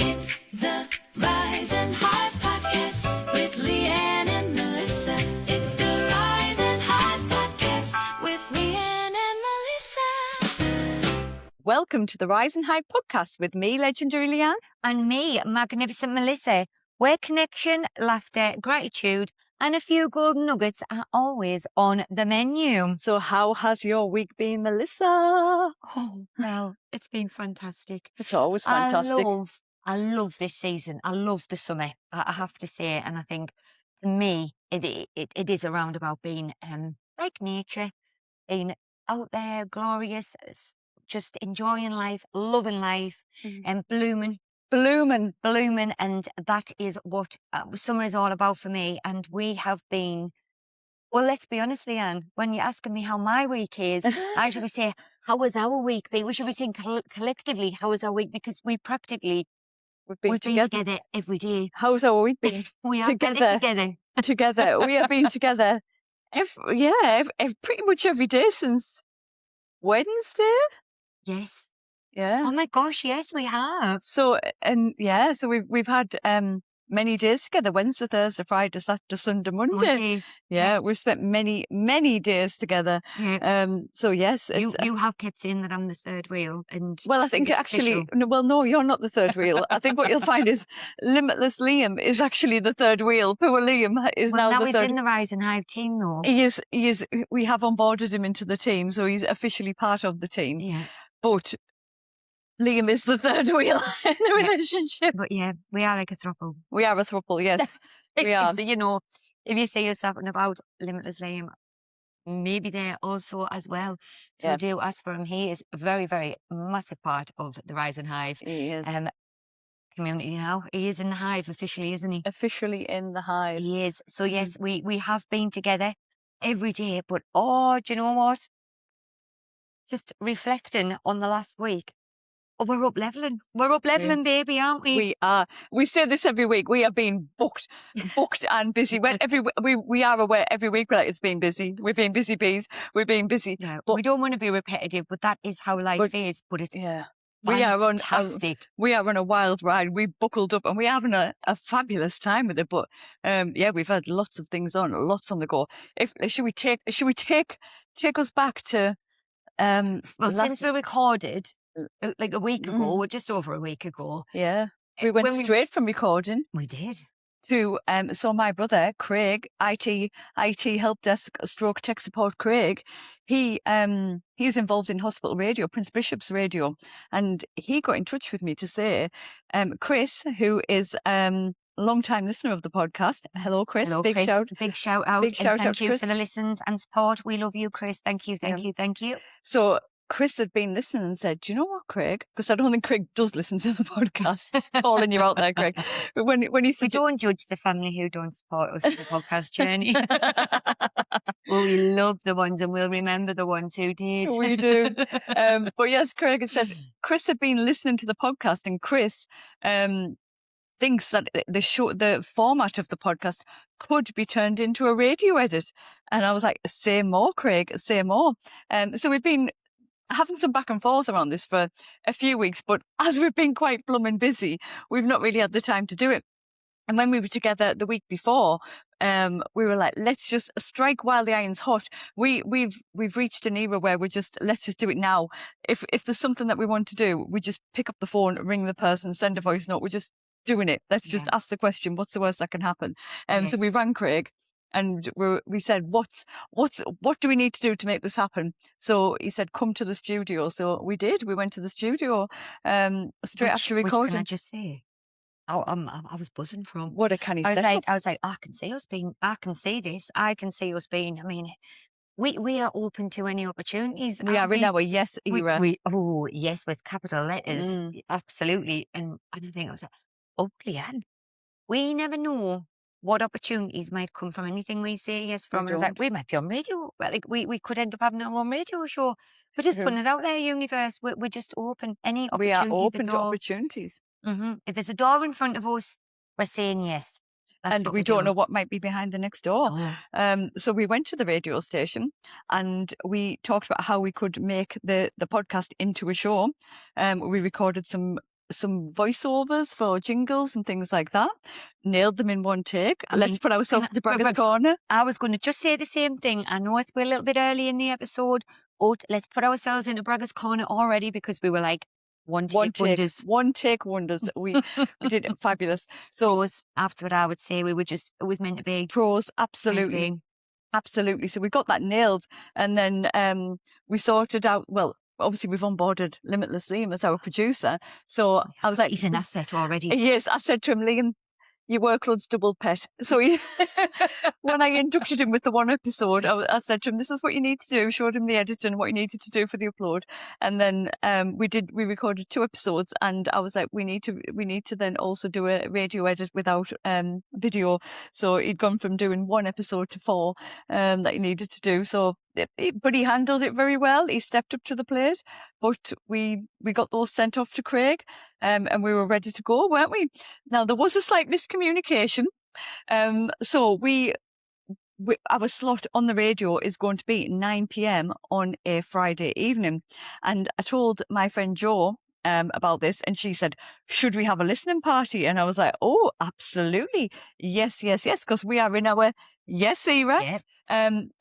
It's the Rise and Hive podcast with Liane and Melissa. It's the Rise and Hive podcast with Liane and Melissa. Welcome to the Rise and Hive podcast with me, Legendary Liane. And me, Magnificent Melissa, where connection, laughter, gratitude, and a few golden nuggets are always on the menu. So how has your week been, Melissa? Oh, well, it's been fantastic. It's always fantastic. I love this season. I love the summer, I have to say. And I think, to me, it is around about being like nature, being out there, glorious, just enjoying life, loving life, and blooming. And that is what summer is all about for me. And we have been, well, let's be honest, Liane, when you're asking me how my week is, I should be saying, how was our week been? We should be saying collectively, how was our week? Because we've been together every day. How's our week been? We are together. Together. We have been together pretty much every day since Wednesday. Yes. Yeah. Oh my gosh, yes, we have. So we've had many days together: Wednesday, Thursday, Friday, Saturday, Sunday, Monday. Yeah, we've spent many days together. Yeah. So yes, you have kept saying that I'm the third wheel, and well, I think actually, no, you're not the third wheel. I think what you'll find is Limitless Liam is actually the third wheel. Poor Liam is now the third. Now he's in the Rise and Hive team, though. He is. We have onboarded him into the team, so he's officially part of the team. Yeah. But Liam is the third wheel in the relationship. But yeah, we are like a throuple. We are a throuple, yes. We are. You know, if you say yourself about Limitless Liam, maybe there also as well. So do ask for him. He is a very, very massive part of the Rise and Hive. He is. Community now. He is in the Hive officially, isn't he? Officially in the Hive. He is. So yes, we have been together every day. But do you know what? Just reflecting on the last week. Oh, we're up leveling. We're up leveling, baby, aren't we? We are. We say this every week. We are being booked and busy. We are aware every week that it's been busy. We've been busy bees. We've been busy. Yeah, but we don't want to be repetitive, but that is how life is. But it's fantastic. We are on a wild ride. We buckled up and we're having a fabulous time with it. But we've had lots of things on, lots on the go. Should we take us back to since we recorded like a week ago, or just over a week ago. Yeah. We went straight from recording. We did. To, so my brother, Craig, IT help desk stroke tech support Craig, he's involved in hospital radio, Prince Bishop's radio. And he got in touch with me to say, Chris, who is, long-time listener of the podcast. Hello, Chris. Hello, Big Chris. shout. Big shout out. Big shout out, thank you Chris. for the listens and support. We love you, Chris. Thank you. So Chris had been listening and said, do you know what, Craig? Because I don't think Craig does listen to the podcast. Calling you out there, Craig. But when he said, we don't judge the family who don't support us in the podcast journey. Well, we love the ones and we'll remember the ones who did. We do. But yes, Craig had said, Chris had been listening to the podcast and Chris thinks that the format of the podcast could be turned into a radio edit. And I was like, say more, Craig, say more. So we've been having some back and forth around this for a few weeks, but as we've been quite blooming busy, we've not really had the time to do it. And when we were together the week before, we were like, let's just strike while the iron's hot. We've reached an era where let's just do it now. If there's something that we want to do, we just pick up the phone, ring the person, send a voice note. We're just doing it. Let's just ask the question, what's the worst that can happen? So we rang Craig. And we said, what do we need to do to make this happen? So he said, come to the studio. So we did. We went to the studio straight after recording. Can I just say, I was buzzing from. What a canny I setup. was like, I can see us being. I can see this. I can see us being. I mean, we are open to any opportunities. We are in our yes era. Yes, with capital letters, absolutely. And I think I was like, oh, Liane, we never know what opportunities might come from anything we say yes from. And I was like, we might be on radio. Like we could end up having our own radio show. We're just putting it out there, universe. We're just open. Any opportunity. We are open to opportunities. Mm-hmm. If there's a door in front of us, we're saying yes. And we don't know what might be behind the next door. So we went to the radio station and we talked about how we could make the podcast into a show. We recorded some some voiceovers for jingles and things like that. Nailed them in one take. I Let's mean, put ourselves and into Bragger's but corner. I was going to just say the same thing. I know we're a little bit early in the episode, but let's put ourselves into Bragger's corner already because we were like one take wonders. One take wonders. We did fabulous. So Pros after it, I would say it was meant to be. pros, Meant to absolutely. be. Absolutely. So we got that nailed, and then we sorted out. Well, obviously we've onboarded Limitless Liam as our producer. So I was like, He's an asset already. yes. I said to him, Liam, your workload's double, pet. So when I inducted him with the one episode, I said to him, this is what you need to do. Showed him the editing, what you needed to do for the upload. And then we recorded 2 episodes, and I was like, we need to then also do a radio edit without video. So he'd gone from doing 1 episode to 4 that he needed to do. So but he handled it very well. He stepped up to the plate, but we got those sent off to Craig, and we were ready to go, weren't we? Now there was a slight miscommunication. So our slot on the radio is going to be 9 p.m. on a Friday evening, and I told my friend Jo about this, and she said, should we have a listening party? And I was like, oh, absolutely, yes, because we are in our yes era. Yeah.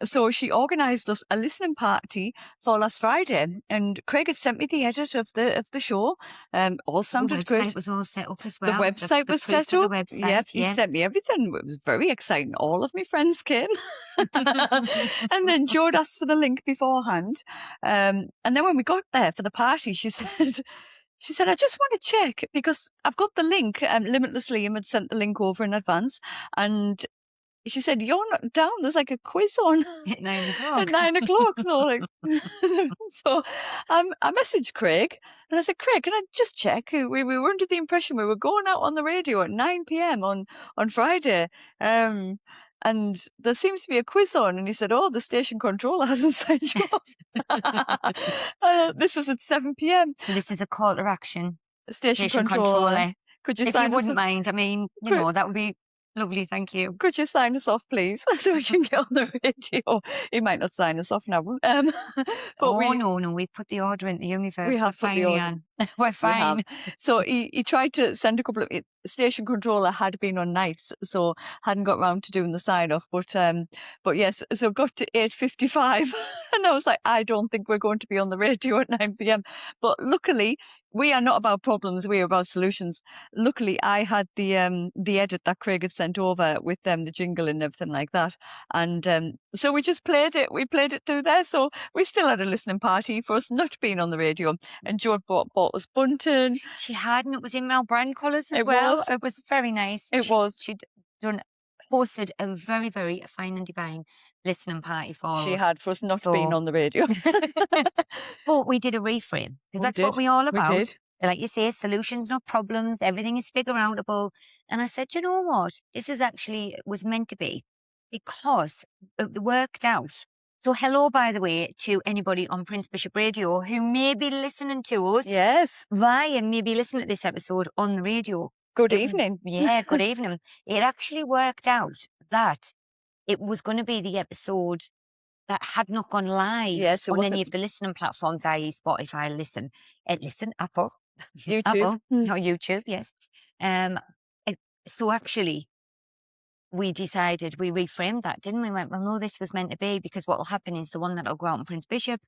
So she organised us a listening party for last Friday, and Craig had sent me the edit of the show. All sounded The good. website was all set up as well. The website was proof set of up. The website, Yep, he sent me everything. It was very exciting. All of my friends came. And then Jode asked for the link beforehand. And then when we got there for the party, she said, I just want to check because I've got the link. Limitless Liam had sent the link over in advance. And she said, you're not down. There's like a quiz on At 9 o'clock. at 9 o'clock. So like, so I messaged Craig and I said, Craig, can I just check? We were under the impression we were going out on the radio at 9 p.m. on Friday. And there seems to be a quiz on. And he said, oh, the station controller hasn't signed you off. This was at 7 p.m. So this is a call to action. Station controller. Could you If sign you us wouldn't up? mind, I mean, that would be lovely. Thank you. Could you sign us off, please, so we can get on the radio? He might not sign us off now. But No, we put the order in the universe. We have We're put the fine, order. Liane. We're we fine. have. So he tried to send a couple of station controller had been on nights, so hadn't got round to doing the sign off. But yes, so got to 8:55, and I was like, I don't think we're going to be on the radio at 9 p.m. But luckily, we are not about problems; we are about solutions. Luckily, I had the edit that Craig had sent over with the jingle and everything like that, and so we just played it. We played it through there, so we still had a listening party for us not being on the radio. And Jo bought us bunting. She had, and it was in our brand colours as It well. was. It was very nice. It was. She'd hosted a very, very fine and divine listening party for She us. had for us not being So- on the radio. But we did a reframe because We that's what did. we're all We about. did. Like you say, solutions, not problems. Everything is figure outable. And I said, you know what? This is actually was meant to be because it worked out. So hello, by the way, to anybody on Prince Bishop Radio who may be listening to us Yes. via maybe listening to this episode on the radio. Good It- evening. Yeah, good evening. It actually worked out that it was going to be the episode that had not gone live Yes, it on any wasn't- of the listening platforms, i.e. Spotify, Listen, Apple, YouTube. Apple, Mm. or YouTube, yes. So actually, we decided, we reframed that, didn't we? Went, well, no, this was meant to be because what will happen is the one that'll go out on Prince Bishop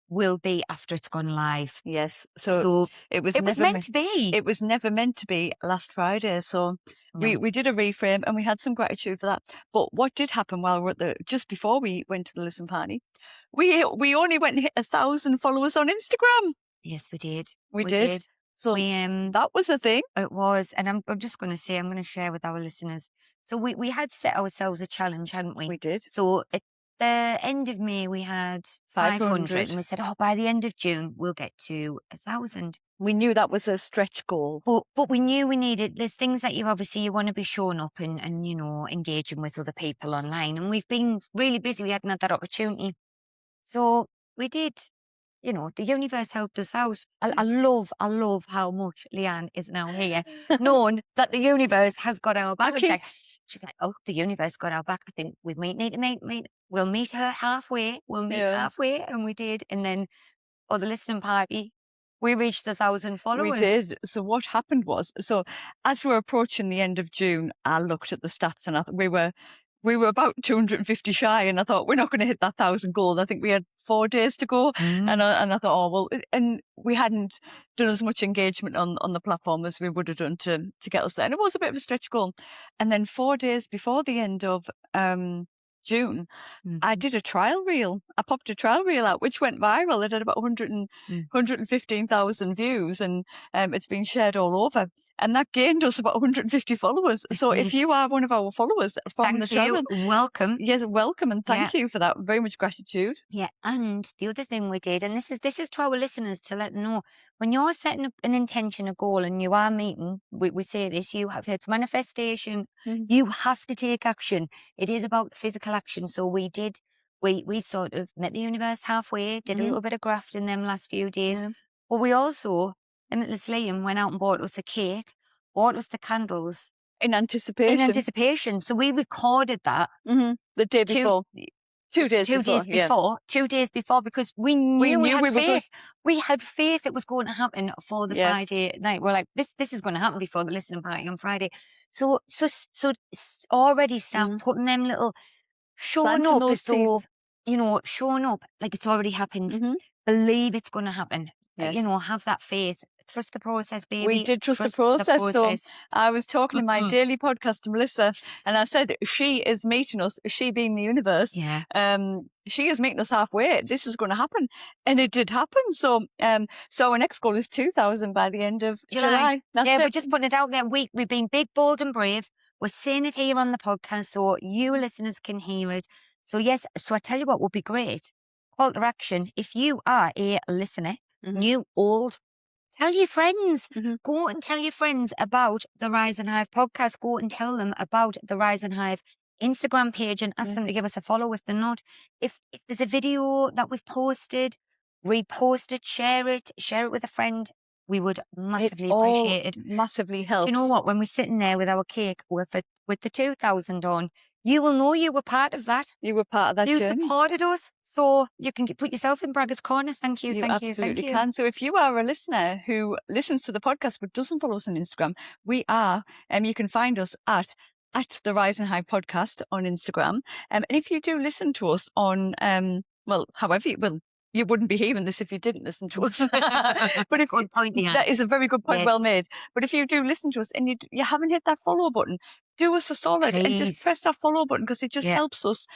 will be after it's gone live. Yes. So, So it was it was never meant to be. It was never meant to be last Friday. So we did a reframe and we had some gratitude for that. But what did happen while we were just before we went to the listen party, we only went and hit 1,000 followers on Instagram. Yes, we did. We did. So We that was a thing. It was, and I'm just going to say, I'm going to share with our listeners. So we had set ourselves a challenge, hadn't we? We did. So at the end of May, we had 500, 500. and we said, oh, by the end of June, we'll get to 1,000. We knew that was a stretch goal. But we knew we needed, there's things that you want to be showing up and engaging with other people online. And we've been really busy. We hadn't had that opportunity. So we did. The universe helped us out. I love how much Liane is now here, knowing that the universe has got our back. Okay. She's like, oh, the universe got our back. I think we might need to meet. We'll meet her halfway. We'll meet Yeah. halfway. And we did. And then, the listening party, we reached 1,000 followers. We did. So what happened was, so as we're approaching the end of June, I looked at the stats and we were about 250 shy, and I thought we're not going to hit that 1,000 goal. I think we had 4 days to go, and I thought, oh well, and we hadn't done as much engagement on the platform as we would have done to get us there, and it was a bit of a stretch goal. And then 4 days before the end of June, I did a trial reel. I popped a trial reel out, which went viral. It had about 115,000 views, and it's been shared all over. And that gained us about 150 followers. So if you are one of our followers from the trial, welcome. yes, welcome, and thank you for that. Very much gratitude. Yeah, and the other thing we did, and this is to our listeners to let them know, when you're setting up an intention, a goal, and you are meeting, we say this, it's manifestation. You have to take action. It is about physical action. So we sort of met the universe halfway, did a little bit of graft in them last few days. But we also, Limitless Liam went out and bought us a cake, bought us the candles. In anticipation. So we recorded that. The day before. 2 days before. 2 days before, because we knew we had faith. We had faith it was going to happen for the Friday night. We're like, this is going to happen before the listening party on Friday. So already start putting them little, showing up as though, showing up like it's already happened. Believe it's going to happen. Have that faith. Trust the process, baby. We did trust the process. So I was talking in my daily podcast to Melissa, and I said she is meeting us, she being the universe. She is meeting us halfway. This is going to happen, and it did happen. So so our next goal is 2,000 by the end of July. That's it. We're just putting it out there. We've been big, bold, and brave. We're saying it here on the podcast, so you listeners can hear it. So yes, so I tell you what would be great. Call to action. If you are a listener, new, old, tell your friends. Go and tell your friends about the Rise and Hive podcast. Go and tell them about the Rise and Hive Instagram page and ask them to give us a follow if they're not. If there's a video that we've posted, repost it, share it with a friend. We would massively appreciate it. Massively helps. You know what? When we're sitting there with our cake with the 2,000 on, you will know you were part of that. You were part of that You journey. supported us. So you can put yourself in Braggers Corner. Thank you, You thank you, absolutely thank you. can. So if you are a listener who listens to the podcast but doesn't follow us on Instagram, we are, you can find us at the Rise and Hive podcast on Instagram. And if you do listen to us on, you wouldn't be hearing this if you didn't listen to us. But if Good point, Liane. that is a very good point, Yes. well made. But if you do listen to us and you haven't hit that follow button, do us a solid and Please. just press that follow button, because it just helps us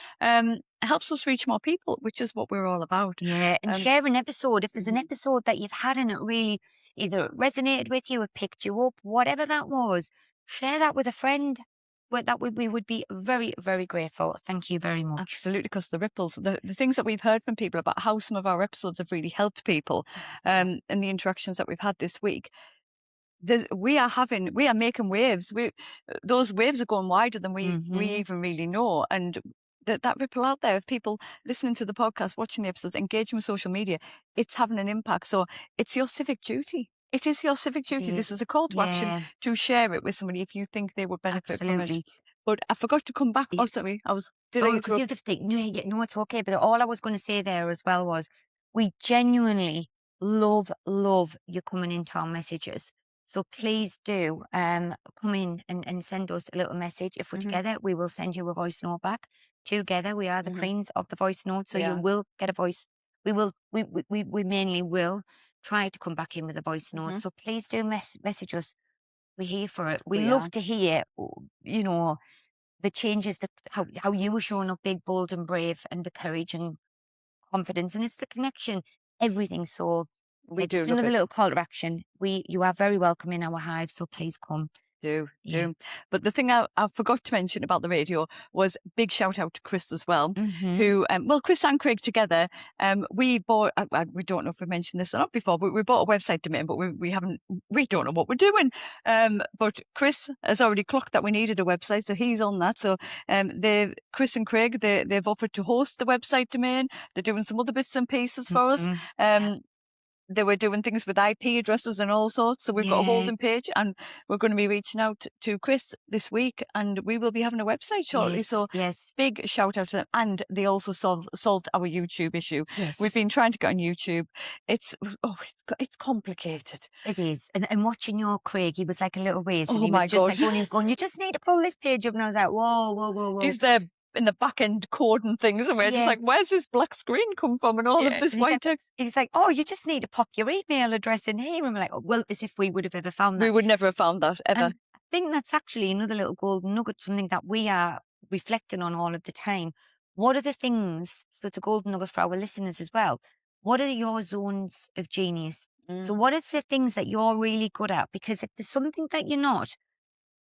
reach more people, which is what we're all about. Yeah, and share an episode. If there's an episode that you've had and it really either resonated with you or picked you up, whatever that was, share that with a friend. We would be very, very grateful. Thank you very much. Absolutely, because the ripples, the things that we've heard from people about how some of our episodes have really helped people, and the interactions that we've had this week. We are making waves. Those waves are going wider than we even really know, and that ripple out there of people listening to the podcast, watching the episodes, engaging with social media, it's having an impact. So it's your civic duty. It is your civic duty. This is a call to action to share it with somebody if you think they would benefit from it. But I forgot to come back. Oh, sorry, did I interrupt? No, it's okay. But all I was going to say there as well was, we genuinely love you coming into our messages. So please do come in and send us a little message. If we're together, we will send you a voice note back. Together, we are the queens of the voice note. So you will get a voice. We mainly will try to come back in with a voice note. So please do message us. We're here for it. We love to hear, the changes, how you were showing up big, bold and brave, and the courage and confidence. And it's the connection, everything. So just another little call to action. You are very welcome in our hive, so please come. Do. But the thing I forgot to mention about the radio was big shout out to Chris as well, who, Chris and Craig together, we bought, we don't know if we mentioned this or not before, but we bought a website domain, but we don't know what we're doing. But Chris has already clocked that we needed a website, so he's on that. So Chris and Craig, they've offered to host the website domain. They're doing some other bits and pieces for us. they were doing things with IP addresses and all sorts. So we've got a Yeah. holding page, and we're going to be reaching out to Chris this week, and we will be having a website shortly. Yes, So yes, big shout out to them. And they also solved our YouTube issue. yes. We've been trying to get on YouTube. It's complicated. It is. And watching your Craig, he was like a little ways. Oh And he my was just like God. when he was going, you just need to pull this page up. And I was like, whoa, whoa, whoa, whoa. He's there in the back end coding things, and we're just Yeah. like, where's this black screen come from and all Yeah, of this and he's white like- text? He was like, oh, you just need to pop your email address in here. And we're like, oh, well, as if we would have ever found that. We would never have found that ever. And I think that's actually another little golden nugget, something that we are reflecting on all of the time. What are the things, so it's a golden nugget for our listeners as well, what are your zones of genius? So what are the things that you're really good at? Because if there's something that you're not,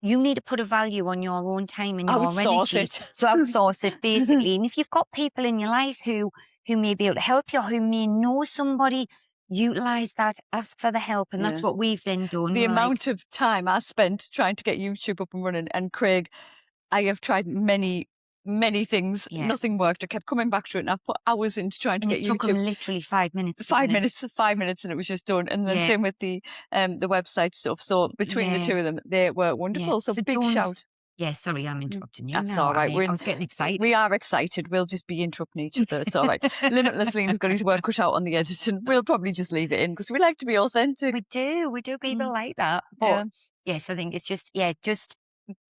you need to put a value on your own time and your Outsource energy. it. So outsource it, basically. And if you've got people in your life who may be able to help you, who may know somebody, utilize that, ask for the help. And that's Yeah. what we've then done. The We're like, amount of time I spent trying to get YouTube up and running, and Craig, I have tried many things. Yeah. Nothing worked. I kept coming back to it, and I put hours into trying to and get it took YouTube. them literally 5 minutes. 5 didn't it? 5 minutes, and it was just done. And then Yeah. same with the website stuff. So between the Yeah. two of them, they were wonderful. Yeah. So So big don't- shout. Yeah, sorry, I'm interrupting you. That's now. all right. I was getting excited. We are excited. We'll just be interrupting each other. It's all right. Limitless Liam's got his work cut out on the editing. We'll probably just leave it in because we like to be authentic. We do people Mm. like that. But Yeah. yes, I think it's just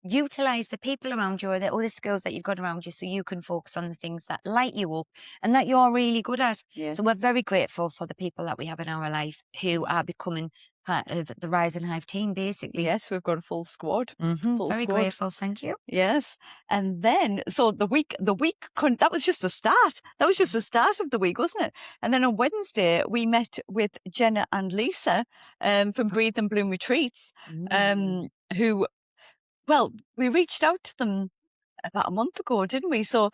utilize the people around you or the other skills that you've got around you so you can focus on the things that light you up and that you're really good at. Yeah. So we're very grateful for the people that we have in our life who are becoming part of the Rise and Hive team, basically. Yes, we've got a full squad. Full Very squad. grateful, thank you. Yes. And then, so the week, that was just a start. That was just the start of the week, wasn't it? And then on Wednesday, we met with Jenna and Lisa from Breathe and Bloom Retreats, who, well, we reached out to them about a month ago, didn't we? So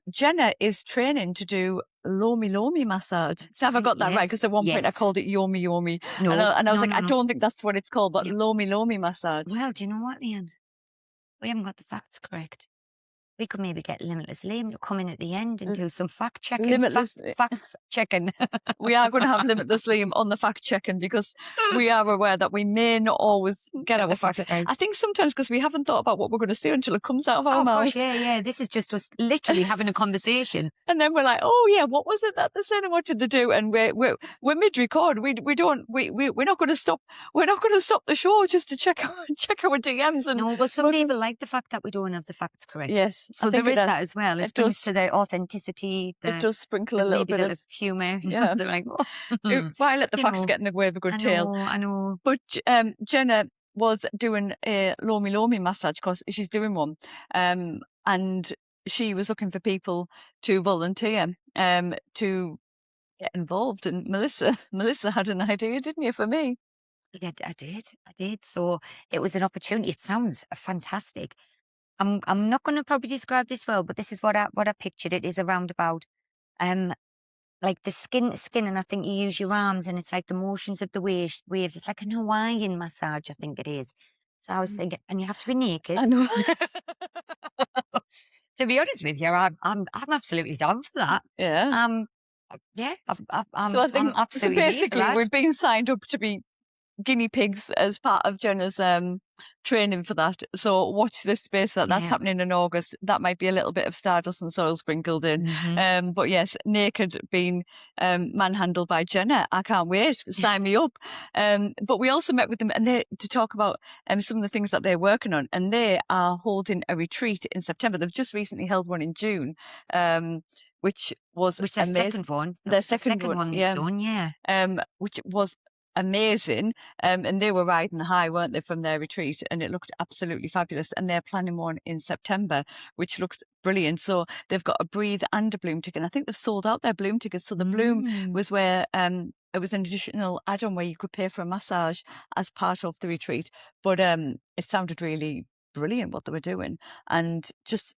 Jenna is training to do Lomi massage. Have I got that right? Yes, Because at one point I yes. called it Yomi. No, and I was no, like, no, I no. don't think that's what it's called, but Yeah. Lomi massage. Well, do you know what, Liane? We haven't got the facts correct. We could maybe get Limitless Liam to come in at the end and do some fact checking. Limitless- Facts checking. We are going to have Limitless Liam on the fact checking because we are aware that we may not always get our the facts facts right. right. I think sometimes because we haven't thought about what we're going to say until it comes out of our Oh mouth. gosh, yeah. This is just us literally having a conversation. And then we're like, oh yeah, what was it that they said and what did they do? And we're mid-record. We're not going to stop. We're not going to stop the show just to check our DMs. And No, but some people like the fact that we don't have the facts correct. yes, I So think there is it, that as well. It it brings does. to the authenticity. it does sprinkle a the little maybe bit of. humour. Yeah. They're like, oh. Why let the You facts know, get in the way of a good I tale? know. But Jenna was doing a Lomi massage course. She's doing one, and she was looking for people to volunteer to get involved. And Melissa had an idea, didn't you, for me? Yeah, I did. So it was an opportunity. It sounds fantastic. I'm not going to probably describe this well, but this is what I pictured. It is a roundabout, like the skin, and I think you use your arms, and it's like the motions of the waves. It's like an Hawaiian massage, I think it is. So I was thinking, and you have to be naked. I know. To be honest with you, I'm absolutely down for that. Yeah. Yeah, So I think I'm absolutely here for basically that. we've been signed up to be guinea pigs as part of Jenna's training for that. So watch this space. That's Yeah. happening in August. That might be a little bit of stardust and soil sprinkled in. Mhm. But yes, naked being manhandled by Jenna. I can't wait. Sign me up. But we also met with them and to talk about some of the things that they're working on. And they are holding a retreat in September. They've just recently held one in June, which was Which their amazing. second one. Their That's the second one, they've yeah. done, yeah. Which was amazing. And they were riding high, weren't they, from their retreat? And it looked absolutely fabulous. And they're planning one in September, which looks brilliant. So they've got a Breathe and a Bloom ticket. And I think they've sold out their Bloom tickets. So the Bloom was where it was an additional add-on where you could pay for a massage as part of the retreat. But it sounded really brilliant what they were doing. And just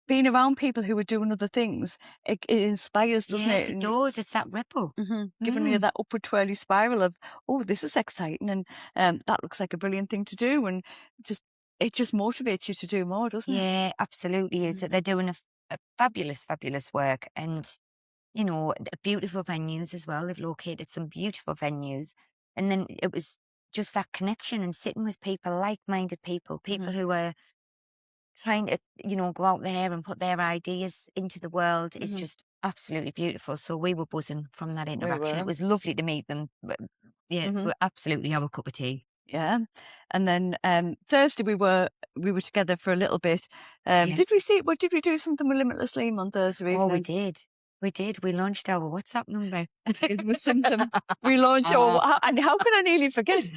being around people who are doing other things, it inspires, doesn't Yes, it? it does. It's that ripple. Giving you that upward twirly spiral of, oh, this is exciting, and that looks like a brilliant thing to do, and it just motivates you to do more, doesn't it? Yeah, absolutely. Is that they're doing a fabulous work, and beautiful venues as well. They've located some beautiful venues. And then it was just that connection and sitting with people, like-minded people who are trying to, go out there and put their ideas into the world. It's just absolutely beautiful. So we were buzzing from that interaction. were. It was lovely to meet them. But yeah, we're absolutely our cup of tea. Yeah. And then Thursday we were together for a little bit. Yeah. Did we do something with Limitless Liam on Thursday evening? Oh, we did. We did. We launched our WhatsApp number. It was something. We launched and how can I nearly forget?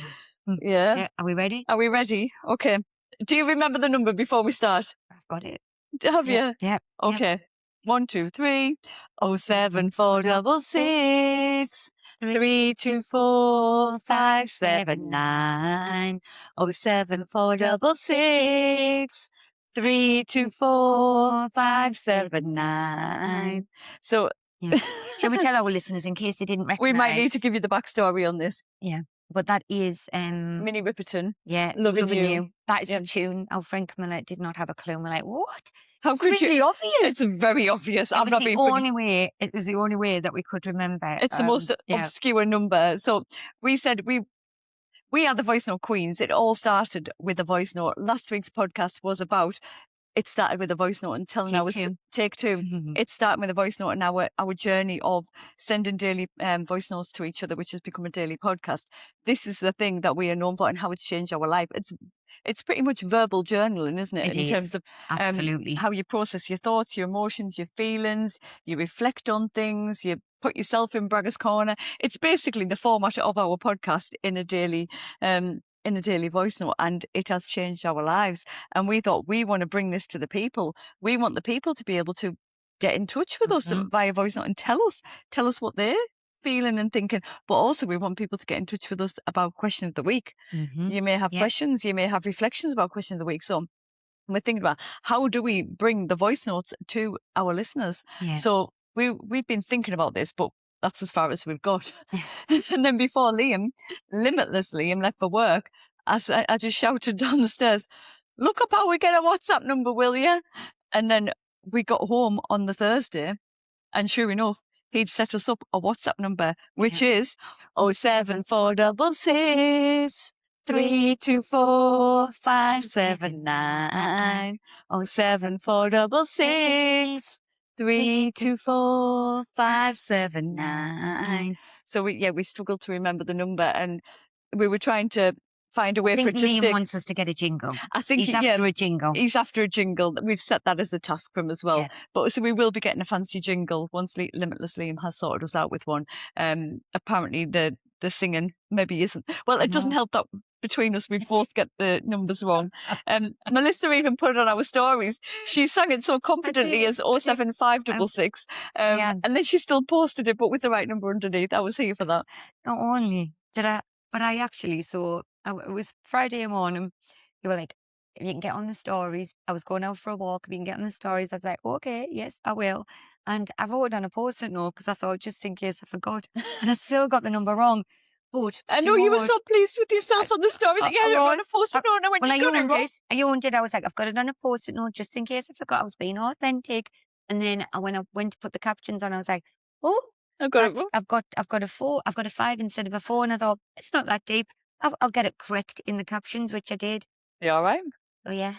Yeah. Are we ready? Are we ready? Okay. Do you remember the number before we start? I've got it. Have you? Yeah. Okay. 1, 2, 3. 07466 324 579. 07466 324 579. So shall we tell our listeners in case they didn't recognise? We might need to give you the backstory on this. Yeah. But that is Minnie Ripperton. Yeah, Loving You. That is the tune. Our friend Camilla did not have a clue. And we're like, what? How could really you? obvious. It's very obvious. It was the only way that we could remember. It's the most obscure number. So we said we are the voice note queens. It all started with a voice note. Last week's podcast was about. It started with a voice note and telling take two. It started with a voice note and our journey of sending daily voice notes to each other, which has become a daily podcast. This is the thing that we are known for and how it's changed our life. It's pretty much verbal journaling, isn't it? In terms of absolutely how you process your thoughts, your emotions, your feelings, you reflect on things, you put yourself in Bragger's Corner. It's basically the format of our podcast in a daily voice note, and it has changed our lives. And we thought we want to bring this to the people. We want the people to be able to get in touch with us via voice note and tell us what they're feeling and thinking. But also we want people to get in touch with us about question of the week. You may have questions, you may have reflections about question of the week. So we're thinking about how do we bring the voice notes to our listeners. So we've been thinking about this, but that's as far as we've got. And then before Limitless Liam left for work, I just shouted down the stairs, look up how we get a WhatsApp number, will you? And then we got home on the Thursday, and sure enough, he'd set us up a WhatsApp number, which is 07466 324 579. 07466 324 579. So we struggled to remember the number, and we were trying to find a way for it to stick. Liam wants us to get a jingle. I think he's after a jingle. He's after a jingle. We've set that as a task for him as well. But so we will be getting a fancy jingle once Limitless Liam has sorted us out with one. Apparently the singing maybe isn't. Well, it doesn't help that between us we both get the numbers wrong. Melissa even put it on our stories. She sang it so confidently as 07566. And then she still posted it, but with the right number underneath. I was here for that. Not only did I, but I actually saw, it was Friday morning. You were like, if you can get on the stories. I was going out for a walk. If you can get on the stories, I was like, okay, yes, I will. And I wrote it on a post-it note because I thought just in case I forgot. And I still got the number wrong. But I know you were so pleased with yourself on the story that you had it on a post-it note. And I owned it. I was like, I've got it on a post-it note just in case I forgot. I was being authentic. And then when I went to put the captions on, I was like, oh, I've got a 4. I've got a 5 instead of a 4. And I thought, it's not that deep. I'll get it correct in the captions, which I did. You all right? Oh, yeah.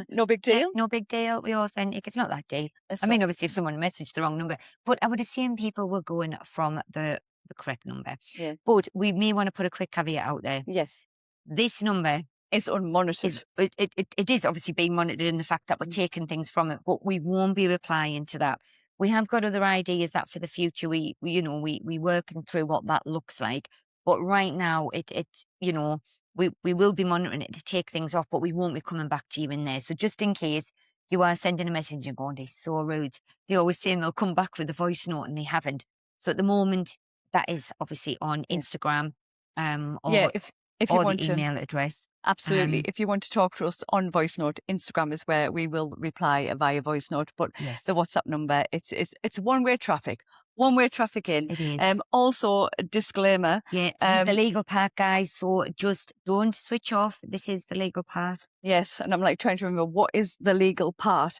No big deal? No big deal. We're authentic. It's not that deep. I mean, obviously, if someone messaged the wrong number, but I would assume people were going from the correct number. Yeah. But we may want to put a quick caveat out there. Yes. This number is unmonitored. It is obviously being monitored in the fact that we're taking things from it, but we won't be replying to that. We have got other ideas that for the future we working through what that looks like. But right now, we will be monitoring it to take things off, but we won't be coming back to you in there. So just in case you are sending a message and going, they're so rude. They always saying they'll come back with a voice note and they haven't. So at the moment, that is obviously on Instagram. If you or want the to, email address. absolutely. If you want to talk to us on voice note, Instagram is where we will reply via voice note. But Yes, the WhatsApp number, it's one-way traffic. One-way traffic in. it is. Also, a disclaimer. Yeah, there's the legal part, guys. So just don't switch off. This is the legal part. Yes, and I'm like trying to remember what is the legal part.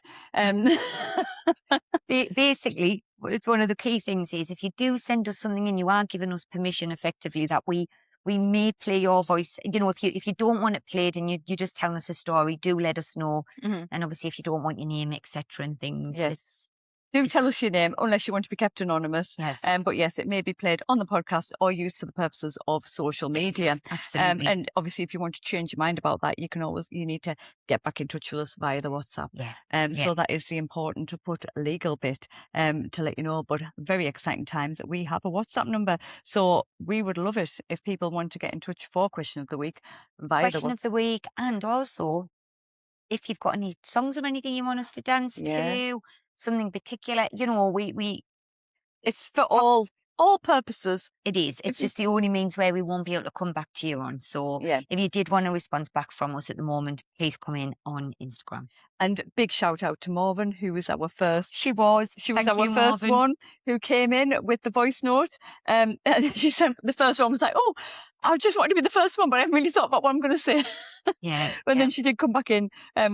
Basically, it's one of the key things is if you do send us something and you are giving us permission effectively that we may play your voice. You know, if you don't want it played and you're just telling us a story, do let us know. Mhm. And obviously, if you don't want your name, etc., and things, Yes. Do tell us your name, unless you want to be kept anonymous. yes, But yes, it may be played on the podcast or used for the purposes of social media. yes, absolutely. And obviously, if you want to change your mind about that, you need to get back in touch with us via the WhatsApp. Yeah. So that is the important to put legal bit to let you know. But very exciting times. We have a WhatsApp number, so we would love it if people want to get in touch for question of the week via Question the of the week, and also if you've got any songs or anything you want us to dance Yeah. to, something particular, you know, we It's for all purposes. it is. It's If you- just the only means where we won't be able to come back to you on. So Yeah. if you did want a response back from us at the moment, please come in on Instagram. And big shout out to Morven, who was our first. She was She was Thank our you, first Marvin. one who came in with the voice note. And she said the first one was like, "Oh, I just wanted to be the first one, but I haven't really thought about what I'm going to say." Yeah. And yeah. then she did come back in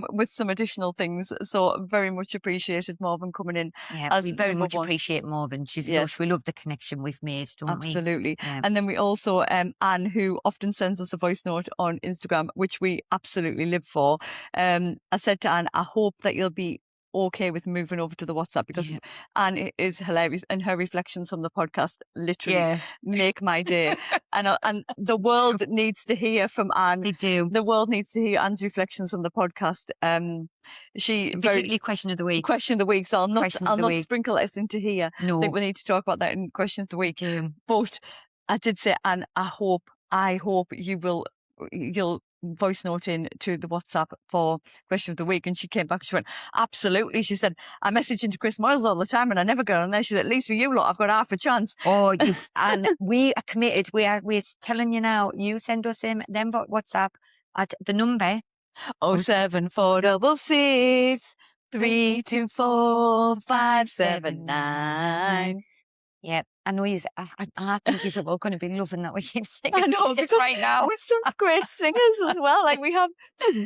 with some additional things. So very much appreciated Morven coming in. Yeah, as we very number much one. appreciate Morven. She's Yes. lush. We love the connection we've made, don't we? Absolutely. Yeah. And then we also, Anne, who often sends us a voice note on Instagram, which we absolutely live for. I said to Anne, I hope that you'll be okay with moving over to the WhatsApp, because Yeah. Anne is hilarious, and her reflections from the podcast literally Yeah, make my day. And the world needs to hear from Anne. they do. The world needs to hear Anne's reflections from the podcast. She very Particularly question of the week. question of the week, so Question of I'll the not week. sprinkle us into here. I think No, we need to talk about that in question of the we week. do. But I did say, and I hope you'll voice note in to the WhatsApp for question of the week. And she came back, she went, absolutely. She said, I message into Chris Miles all the time and I never go on there. She said, at least for you lot, I've got half a chance. Oh, and we are committed. We're telling you now, you send us in them WhatsApp at the number 07466 324 579. Yeah, I know I think he's all going to be loving that we keep singing I know, this because right now. we're such great singers as well. Like we have,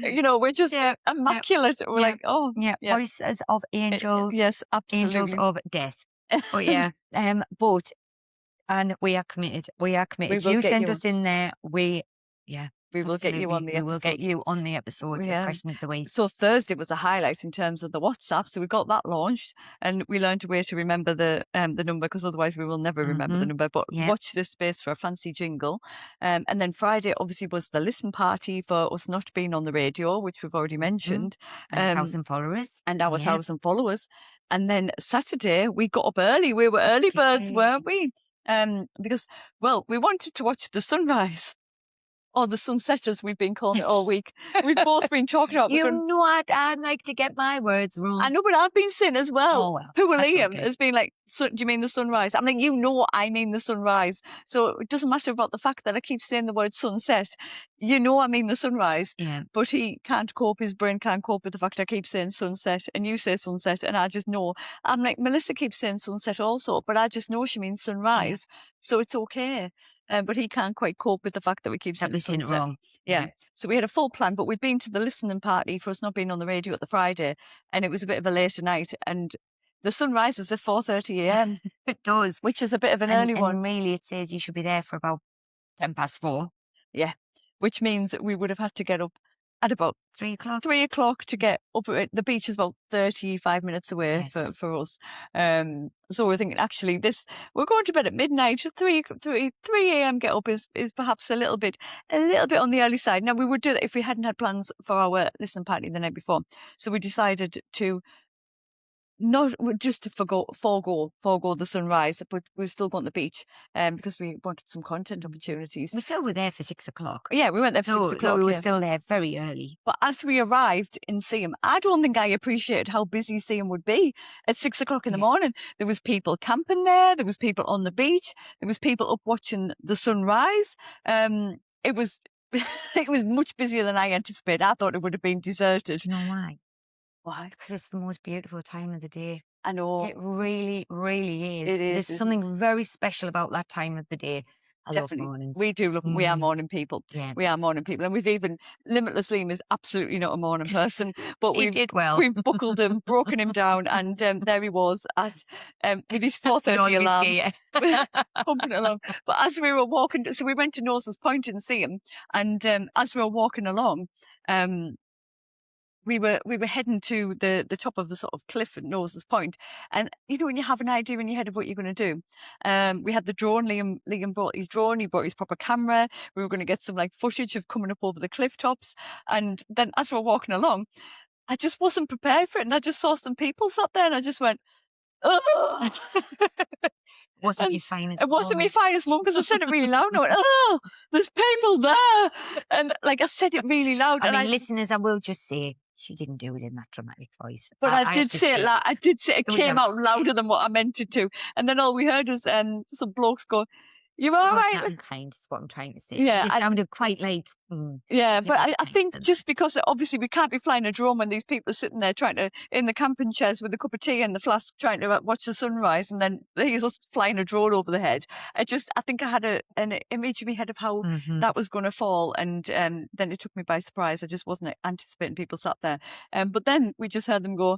we're just Yeah, immaculate. We're yeah, like, oh, yeah, yeah. voices of angels, Yes, absolutely. angels of death. Oh yeah, and we are committed. We are committed. will You get send you us in there. We will get you on the We will get episodes. you on the episodes. Yeah. Question of the week. So Thursday was a highlight in terms of the WhatsApp. So we got that launched, and we learned a way to remember the number, because otherwise we will never remember the number. But Yeah. watch this space for a fancy jingle. And then Friday obviously was the listen party for us not being on the radio, which we've already mentioned. And 1,000 followers. And our Yeah. 1,000 followers. And then Saturday we got up early. We were early birds, Did we? weren't we? Because, well, we wanted to watch the sunrise. Or the sunset, as we've been calling it all week. We've both been talking about. You know what? I'd like to get my words wrong. I know, but I've been saying as well. Oh, well, Poor that's Liam okay. has been like, do you mean the sunrise? I'm like, I mean the sunrise. So it doesn't matter about the fact that I keep saying the word sunset. I mean the sunrise. Yeah. But he can't cope, his brain can't cope with the fact I keep saying sunset and you say sunset, and I just know. I'm like, Melissa keeps saying sunset also, but I just know she means sunrise. So it's okay. But he can't quite cope with the fact that we keep saying That was saying it sunset. wrong. Yeah. So we had a full plan, but we'd been to the listening party for us not being on the radio at the Friday, and it was a bit of a later night, and the sun rises at 4:30 a.m., It does. which is a bit of an early one. And really, it says you should be there for about 4:10. Yeah. Which means we would have had to get up at about 3 o'clock. 3 o'clock to get up. The beach is about 35 minutes away Yes. for us. So we're thinking, actually, we're going to bed at midnight. 3 a.m. get up is perhaps a little bit on the early side. Now, we would do that if we hadn't had plans for our listening party the night before. So we decided to not just to forego the sunrise, but we're still going to the beach because we wanted some content opportunities. We still were there for 6 o'clock. Yeah, we went there for 6 So o'clock. we were yeah. Mm. still there very early. But as we arrived in Siam, I don't think I appreciated how busy Siam would be at 6 o'clock in the Yeah. morning. There was people camping there. There was people on the beach. There was people up watching the sunrise. It was it was much busier than I anticipated. I thought it would have been deserted. Do you know why? Why? Because it's the most beautiful time of the day. I know. It really, really is. It is, There's it something is. very special about that time of the day. I love Definitely. mornings. We do love them. We are Mm. morning people. Yeah. We are morning people. And we've even, Limitless Liam is absolutely not a morning person, but He did well. we've buckled him, broken him down, and there he was at with his 4:30 alarm, pumping along. But as we were walking, so we went to Nose's Point in Seaham, and as we were walking along, we were heading to the top of the sort of cliff at Nose's Point, and you know when you have an idea in your head of what you're going to do, we had the drone. Liam brought his drone. He brought his proper camera. We were going to get some like footage of coming up over the cliff tops, and then as we were walking along, I just wasn't prepared for it, and I just saw some people sat there, and I just went, oh. Wasn't And your finest It wasn't my moment. finest one because I said it really loud. And I went, oh, there's people there. And like I said it really loud. I and mean, listeners, I will just say she didn't do it in that dramatic voice. But I have did to say it loud. I did say it There we came go. out louder than what I meant it to. And then all we heard was some blokes go, you all It wasn't right? that unkind, is what I'm trying to say. Yeah, It sounded quite like. Yeah, but maybe I it's think nice, just because obviously we can't be flying a drone when these people are sitting there trying to, in the camping chairs with a cup of tea and the flask trying to watch the sunrise, and then he's us flying a drone over the head. I think I had an image in my head of how that was going to fall, and then it took me by surprise. I just wasn't anticipating people sat there. But then we just heard them go,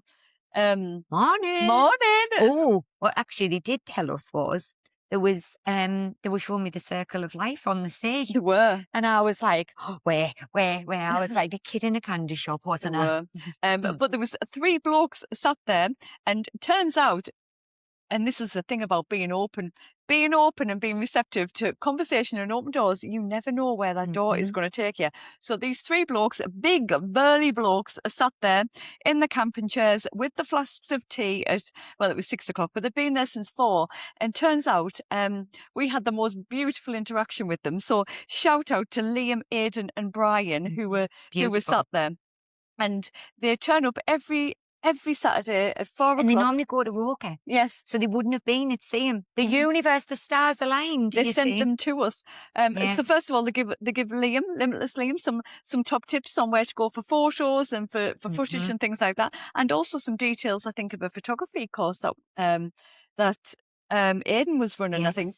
Morning. morning. Oh, what actually they did tell us was they were showing me the circle of life on the sea. They were. And I was like, oh, where? I was like a kid in a candy shop, wasn't I? But there was 3 blokes sat there, and turns out, and this is the thing about being open and being receptive to conversation and open doors, you never know where that door is going to take you. So these 3 blokes, big, burly blokes, sat there in the camping chairs with the flasks of tea it was 6 o'clock, but they'd been there since 4. And turns out we had the most beautiful interaction with them. So shout out to Liam, Aidan and Brian who were sat there. And they turn up every Saturday at 4 o'clock. And they normally go to Roker. Yes. So they wouldn't have been at Seaham. The universe, the stars aligned. They sent them to us. So first of all, they give Liam, Limitless Liam, some top tips on where to go for photos and for footage and things like that, and also some details, I think, of a photography course that Aidan was running, I think.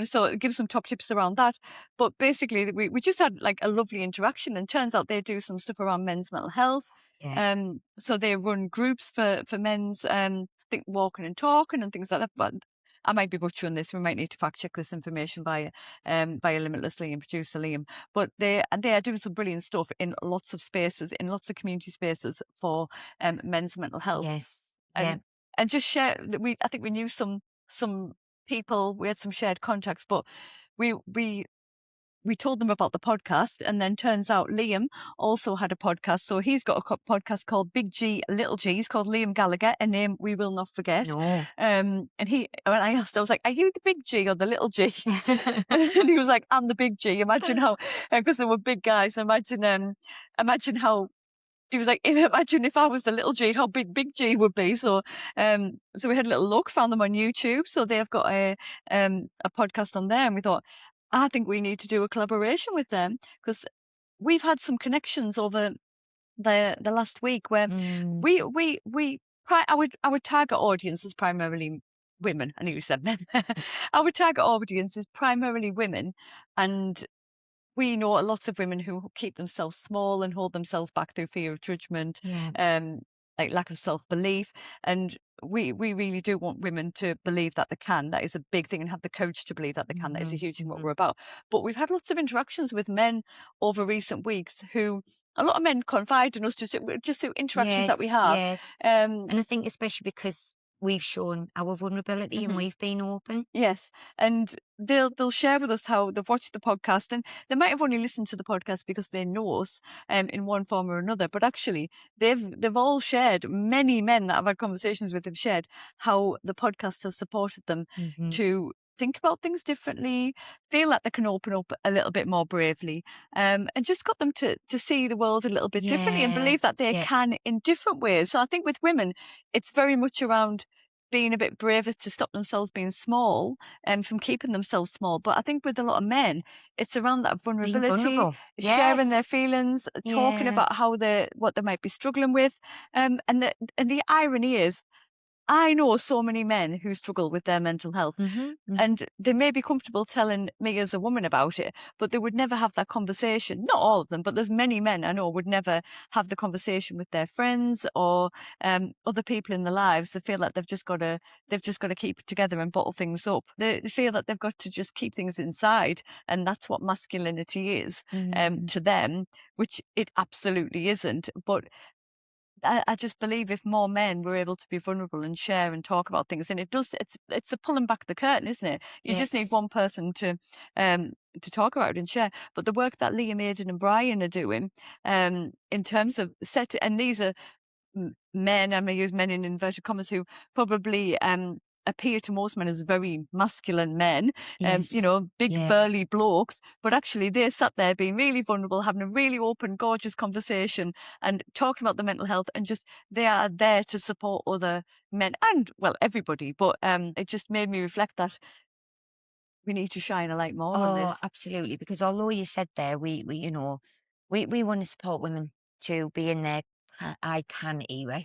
So it gives some top tips around that. But basically, we just had like a lovely interaction, and turns out they do some stuff around men's mental health. So they run groups for men's, I think, walking and talking and things like that. But I might be butchering this. We might need to fact check this information by Limitless Liam, producer Liam. But they are doing some brilliant stuff in lots of spaces, in lots of community spaces for men's mental health. And just share. I think we knew some people. We had some shared contacts, but we told them about the podcast, and then turns out Liam also had a podcast. So he's got a podcast called Big G, Little G. He's called Liam Gallagher, a name we will not forget. No. And when I asked, I was like, are you the Big G or the Little G? And he was like, I'm the Big G. Imagine how, because they were big guys, imagine how, he was like, imagine if I was the Little G, how big G would be. So so we had a little look, found them on YouTube. So they've got a podcast on there, and we thought, I think we need to do a collaboration with them, because we've had some connections over the last week where our target audience is primarily women. I nearly said men. Our target audience is primarily women, and we know lots of women who keep themselves small and hold themselves back through fear of judgment, like lack of self-belief. And we really do want women to believe that they can. That is a big thing, and have the courage to believe that they can. That is a huge thing what we're about. But we've had lots of interactions with men over recent weeks who, a lot of men confide in us just through interactions that we have. And I think especially because we've shown our vulnerability and we've been open. Yes. And they'll share with us how they've watched the podcast, and they might have only listened to the podcast because they know us in one form or another, but actually they've all shared, many men that I've had conversations with have shared how the podcast has supported them to think about things differently, feel that they can open up a little bit more bravely, and just got them to see the world a little bit differently and believe that they can in different ways. So I think with women, it's very much around being a bit braver to stop themselves being small and from keeping themselves small. But I think with a lot of men, it's around that Being vulnerability, vulnerable. sharing their Yes. feelings, talking Yeah. about what they might be struggling with. And the irony is, I know so many men who struggle with their mental health. And they may be comfortable telling me as a woman about it, but they would never have that conversation. Not all of them, but there's many men I know would never have the conversation with their friends or other people in their lives. They feel like they've just got to keep it together and bottle things up. They feel that they've got to just keep things inside, and that's what masculinity is to them, which it absolutely isn't. But I just believe if more men were able to be vulnerable and share and talk about things, and it's a pulling back the curtain, isn't it? You just need Yes. one person to talk about it and share. But the work that Liam, Aidan, and Brian are doing, in terms of and these are men, I'm going to use men in inverted commas, who probably appear to most men as very masculine men, Yes. big Yeah. burly blokes, but actually they sat there being really vulnerable, having a really open, gorgeous conversation and talking about the mental health, and just they are there to support other men and, well, everybody. But it just made me reflect that we need to shine a light more on Oh, this. absolutely. Because although you said there, we we want to support women to be in their I can era,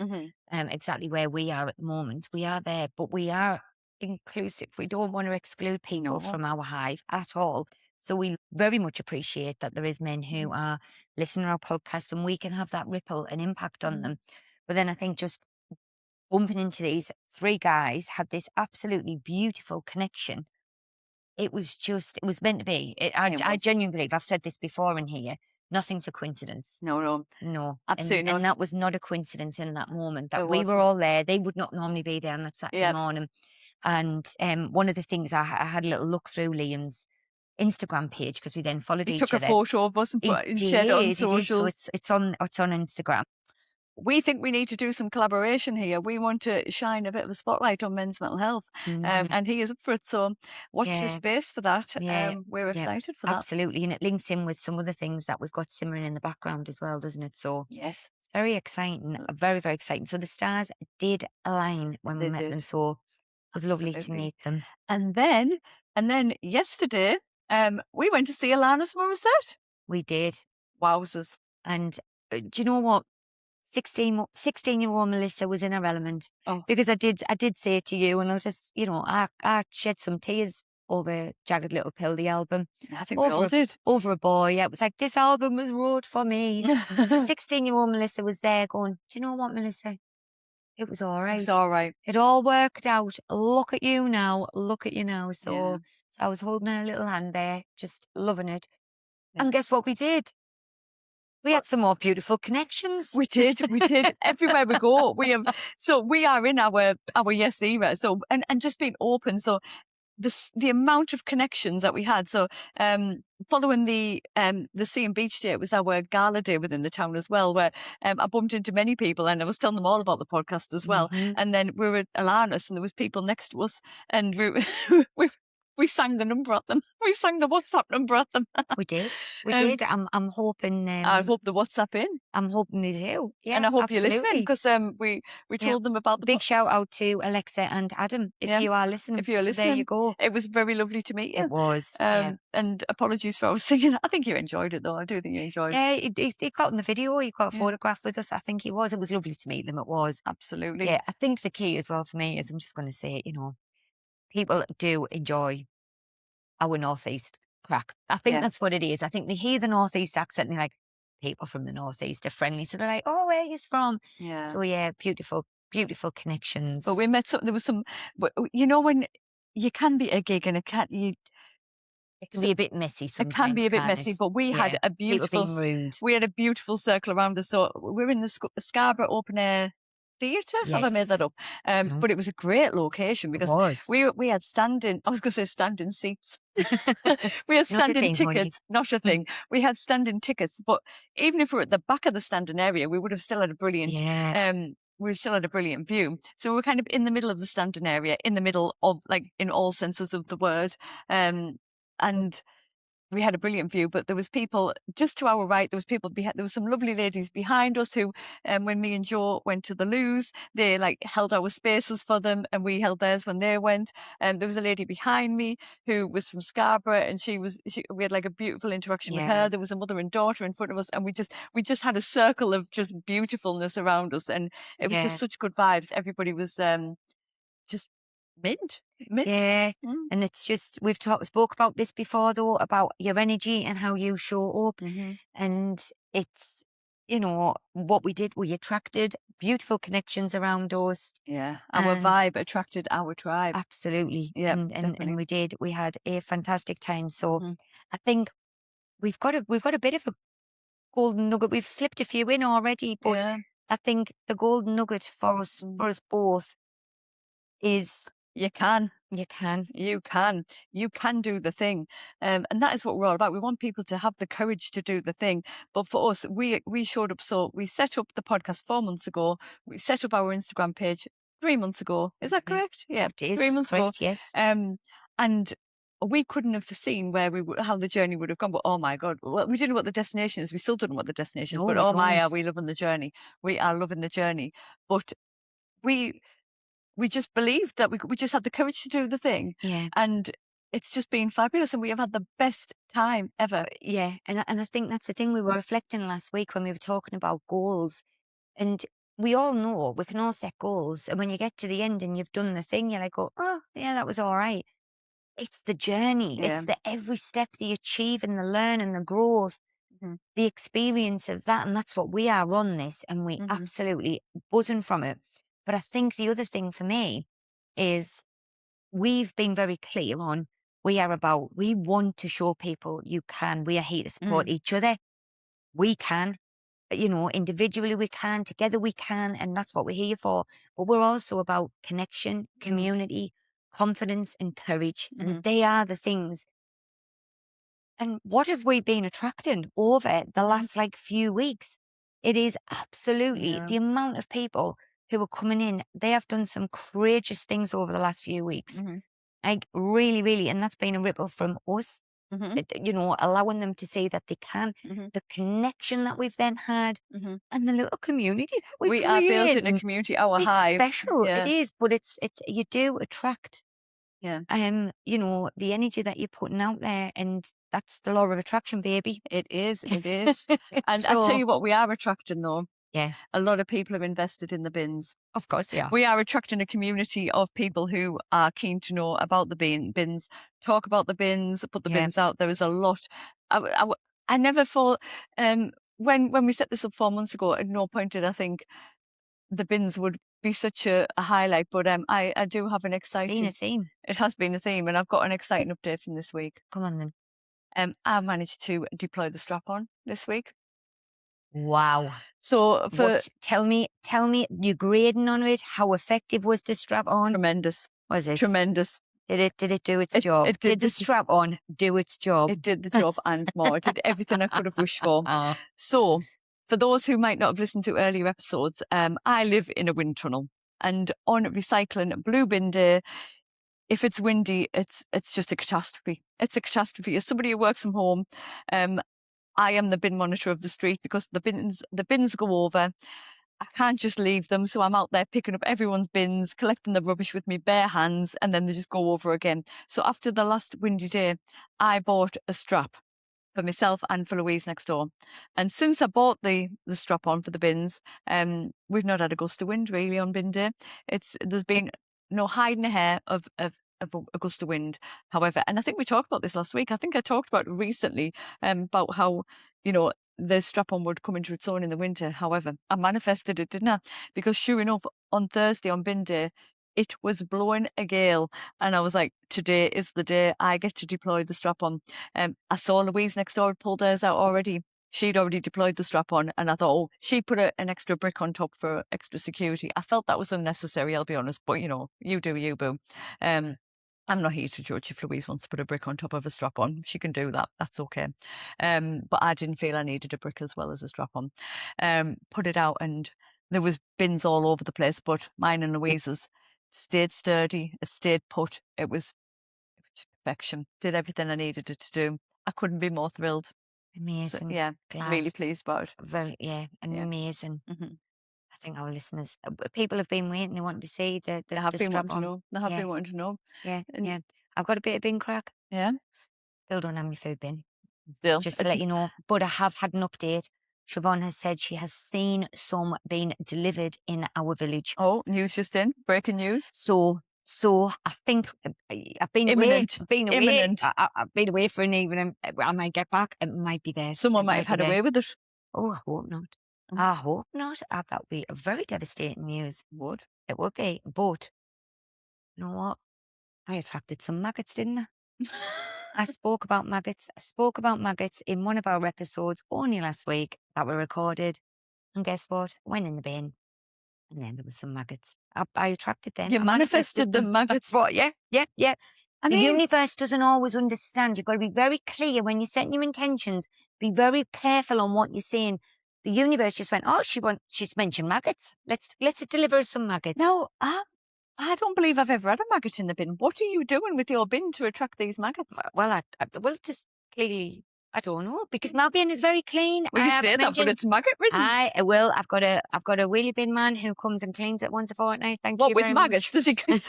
exactly where we are at the moment. We are there, but we are inclusive. We don't want to exclude people No. from our hive at all. So we very much appreciate that there is men who are listening to our podcast, and we can have that ripple and impact on them. But then I think just bumping into these three guys had this absolutely beautiful connection. It was meant to be. I was. genuinely believe, I've said this before in here, nothing's a coincidence. No, No. absolutely And not. that was not a coincidence in that moment, that It we were wasn't. all there. They would not normally be there on that Saturday Yeah. morning. And one of the things I had a little look through Liam's Instagram page, because we then followed He each took a other. photo of us and shared it on He did. So socials. it's on Instagram. We think we need to do some collaboration here. We want to shine a bit of a spotlight on men's mental health, and he is up for it. So watch Yeah. this space for that. Yeah, We're excited for that. Absolutely. And it links in with some of the things that we've got simmering in the background as well, doesn't it? So Yes, it's very exciting, very, very exciting. So the stars did align when we they met did. them. So it was lovely to Absolutely. meet them. And then yesterday, we went to see Alanis Morissette. We did. Wowzers! And do you know what? 16-year-old Melissa was in her element, Oh, because I did say to you, and I just, I shed some tears over Jagged Little Pill, the album, I think we all did. over a boy. It was like, this album was wrote for me. So 16-year-old Melissa was there going, do you know what, Melissa? It was all right. It's all right. It all worked out. Look at you now. Look at you now. So, Yeah. so I was holding her little hand there, just loving it. Yeah. And guess what we did? We had some more beautiful connections. We did. Everywhere we go, we have. So we are in our yes era. So and just being open. So the amount of connections that we had. So following the Sea and Beach Day, it was our gala day within the town as well, where I bumped into many people, and I was telling them all about the podcast as well. And then we were at Alanis, and there was people next to us, and we sang the number at them. We sang the WhatsApp number at them. We did. We did. I'm hoping. I hope the WhatsApp in. I'm hoping they do. Yeah, and I hope absolutely. you're listening, because we told them about the big shout out to Alexa and Adam if you are listening. If you're So listening, there you go. It was very lovely to meet you. It was. And apologies for our singing. I think you enjoyed it, though. I do think you enjoyed it. Yeah, he got in the video. He got a photograph with us. I think he was. It was lovely to meet them. It was. Absolutely. Yeah, I think the key as well for me is, I'm just going to say, people do enjoy our Northeast crack. I think that's what it is. I think they hear the Northeast accent and they're like, people from the Northeast are friendly. So they're like, oh, where are you from? Yeah. So yeah, beautiful connections. But we met there was some, when you can be at a gig and it can be a bit messy sometimes. It can be a bit messy, but we had a beautiful, we had a beautiful circle around us. So we're in the Scarborough Open Air Theatre. Have I made that up? But it was a great location, because we had standing. I was going to say standing seats. We had standing tickets. Not a thing. We had standing tickets, but even if we were at the back of the standing area, we would have still had a brilliant. We still had a brilliant view. So we're kind of in the middle of the standing area, in the middle of, like, in all senses of the word. And we had a brilliant view, but there was people just to our right. There was people behind. There was some lovely ladies behind us who, when me and Joe went to the loos, they like held our spaces for them, and we held theirs when they went. And there was a lady behind me who was from Scarborough, and we had like a beautiful interaction with Yeah. her. There was a mother and daughter in front of us, and we just had a circle of just beautifulness around us, and it was Yeah. just such good vibes. Everybody was just mint. Yeah. Mm. And it's just, we've spoke about this before though, about your energy and how you show up. Mhm. And it's, you know, what we did, we attracted beautiful connections around us. Yeah, our And vibe attracted our tribe. absolutely. Yeah, And definitely. we did. We had a fantastic time. So Mhm. I think we've got a bit of a golden nugget. We've slipped a few in already, but Yeah. I think the golden nugget for us both is You can. you can. You can do the thing. And that is what we're all about. We want people to have the courage to do the thing. But for us, we showed up. So we set up the podcast 4 months ago. We set up our Instagram page 3 months ago. Is that correct? Yeah, It is 3 months ago. correct, yes. And we couldn't have foreseen how the journey would have gone. But oh my God, well, we didn't know what the destination is. We still don't know what the destination is. No, But we oh my, don't. are we loving the journey? We are loving the journey. But we just believed that we just had the courage to do the thing. Yeah. And it's just been fabulous. And we have had the best time ever. Yeah. And I think that's the thing we were reflecting last week when we were talking about goals. And we all know we can all set goals. And when you get to the end and you've done the thing, you're like, oh, yeah, that was all right. It's the journey. Yeah. It's the every step that you achieve and the learn and the growth, Mhm. the experience of that. And that's what we are on this. And we Mhm. absolutely buzzing from it. But I think the other thing for me is we've been very clear on we want to show people you can. We are here to support each other. We can, individually we can, together we can, and that's what we're here for. But we're also about connection, community, confidence, and courage. And they are the things. And what have we been attracting over the last few weeks? It is absolutely Yeah. the amount of people who are coming in. They have done some courageous things over the last few weeks. Like really, really, and that's been a ripple from us, allowing them to say that they can, the connection that we've then had, and the little community we're We are building a creating. community, our It's hive. special. Yeah. It is, but it's you do attract, Yeah. the energy that you're putting out there, and that's the law of attraction, baby. It is. It is. And I tell So, you what, we are attracting though. yeah, A lot of people have invested in the bins. of course they are. We are attracting a community of people who are keen to know about the bins, talk about the bins, put the Yeah. bins out. There is a lot. I never thought, when we set this up 4 months ago, at no point did I think the bins would be such a highlight. But I do have an It's been a exciting, theme. it has been a theme, and I've got an exciting update from this week. Come on then. I managed to deploy the strap-on this week. Wow. So Tell me your grading on it. How effective was the strap on? tremendous, Was it? tremendous. Did it do its It- job? it did did the strap on do its job? It did the job and more. It did everything I could have wished for. Ah, So, for those who might not have listened to earlier episodes, I live in a wind tunnel, and on recycling Blue Bin Day, if it's windy, it's just a catastrophe. It's a catastrophe. As somebody who works from home, I am the bin monitor of the street because the bins go over. I can't just leave them, so I'm out there picking up everyone's bins, collecting the rubbish with my bare hands, and then they just go over again. So after the last windy day, I bought a strap for myself and for Louise next door. And since I bought the strap on for the bins, we've not had a gust of wind really on bin day. There's been no hiding a hair of a gust of wind, however. And I think we talked about this last week. I think I talked about it recently, about how, the strap on would come into its own in the winter. However, I manifested it, didn't I? Because sure enough, on Thursday, on bin day, it was blowing a gale. And I was like, today is the day I get to deploy the strap on. I saw Louise next door had pulled hers out already. She'd already deployed the strap on, and I thought, oh, she put an extra brick on top for extra security. I felt that was unnecessary, I'll be honest, but you do you, boo. I'm not here to judge if Louise wants to put a brick on top of a strap on. She can do that. That's okay. But I didn't feel I needed a brick as well as a strap on. Put it out, and there was bins all over the place, but mine and Louise's stayed sturdy. It stayed put. It was perfection. Did everything I needed it to do. I couldn't be more thrilled. So, Amazing. yeah, Glad. really pleased about it. Very, yeah, Yeah. amazing. Mhm. I think our listeners, people have been waiting. They want to see the They have been strap wanting to on. know. They have Yeah. been wanting to know. Yeah, And yeah. I've got a bit of bin crack. yeah, Still don't have my food bin. still. Just to let you know. But I have had an update. Siobhan has said she has seen some being delivered in our village. Oh, news just in. Breaking news. So I think I've been Imminent. away. Been away. Imminent. I've been away for an evening. I might get back. It might be there. Someone It might have be had there. away with it. Oh, I hope not. Mm. I hope not. That would be a very devastating news. Would. It would be. But you know what? I attracted some maggots, didn't I? I spoke about maggots. I spoke about maggots in one of our episodes only last week that were recorded. And guess what? Went in the bin. And then there was some maggots. I attracted them. You I manifested the them. maggots. That's what, yeah. I The mean, universe doesn't always understand. You've got to be very clear when you're setting your intentions. Be very careful on what you're saying. The universe just went, oh, she's mentioned maggots. Let's deliver her some maggots. no, I don't believe I've ever had a maggot in the bin. What are you doing with your bin to attract these maggots? Well, well, just clearly, I don't know, because my bin is very clean. Well, I you haven't say that, but mentioned- it's maggot ridden. I've got a wheelie bin man who comes and cleans it once a fortnight. Thank you What with very maggots? much. Does he clean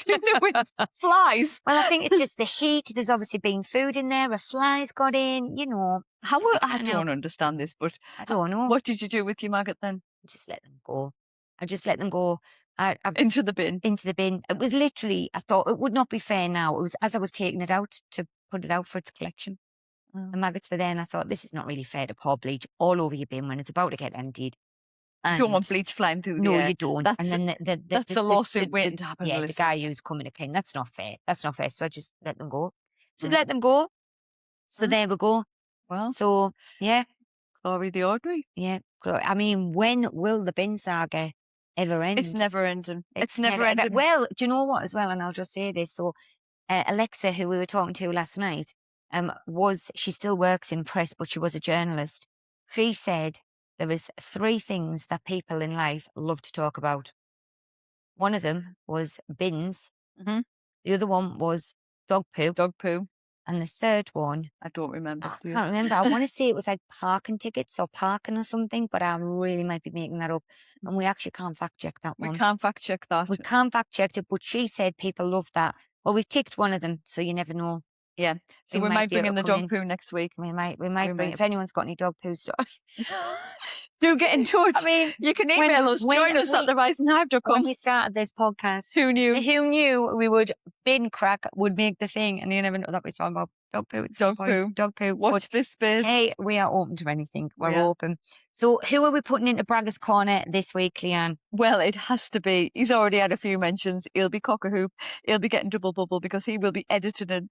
it with flies? Well, I think it's just the heat. There's obviously been food in there. A fly's got in. You know, How we I can't don't help- understand this, but I don't know. what did you do with your maggot then? Just let them go. I just let them go. I've Into the bin. into the bin. It was literally. I thought it would not be fair. Now it was as I was taking it out to put it out for its collection. The maggots were there, and I thought this is not really fair to pour bleach all over your bin when it's about to get emptied. You don't want And- bleach flying through the No, air. you don't. That's- And then that's a lawsuit waiting to happen, Yeah, the Melissa. guy who's coming to clean. That's not fair. That's not fair. So I just let them go. Just Mm. let them go. So Mm. there we go. Well, So yeah, glory the ordinary. yeah. I mean, when will the bin saga ever end? It's never ending. It's never ending. Well, do you know what as well? And I'll just say this. So Alexa, who we were talking to last night, she still works in press, but she was a journalist. She said there is 3 things that people in life love to talk about. One of them was bins. Mhm. The other one was dog poo. Dog poo. And the third one, I don't remember. I Do you? can't remember. I want to say it was like parking tickets or parking or something, but I really might be making that up. And we actually can't fact check that We one. can't fact check that. We can't fact check it, but she said people love that. Well, we've ticked one of them, so you never know. Yeah. So we might be bring able in to the come dog in. poo next week. We might bring, might. if anyone's got any dog poo stories. Do get in touch. I mean, you can when- email us. when Join us at we- when theriseandhive.com. we started this podcast, Who knew? who knew we would bin crack would make the thing, and you never know that we're talking about dog poo. at some Dog point. poo. Dog poo. Watch this space. But, hey, we are open to anything. We're Yeah. open. So, who are we putting into Bragger's Corner this week, Liane? Well, it has to be. He's already had a few mentions. He'll be cock-a-hoop. He'll be getting double bubble because he will be editing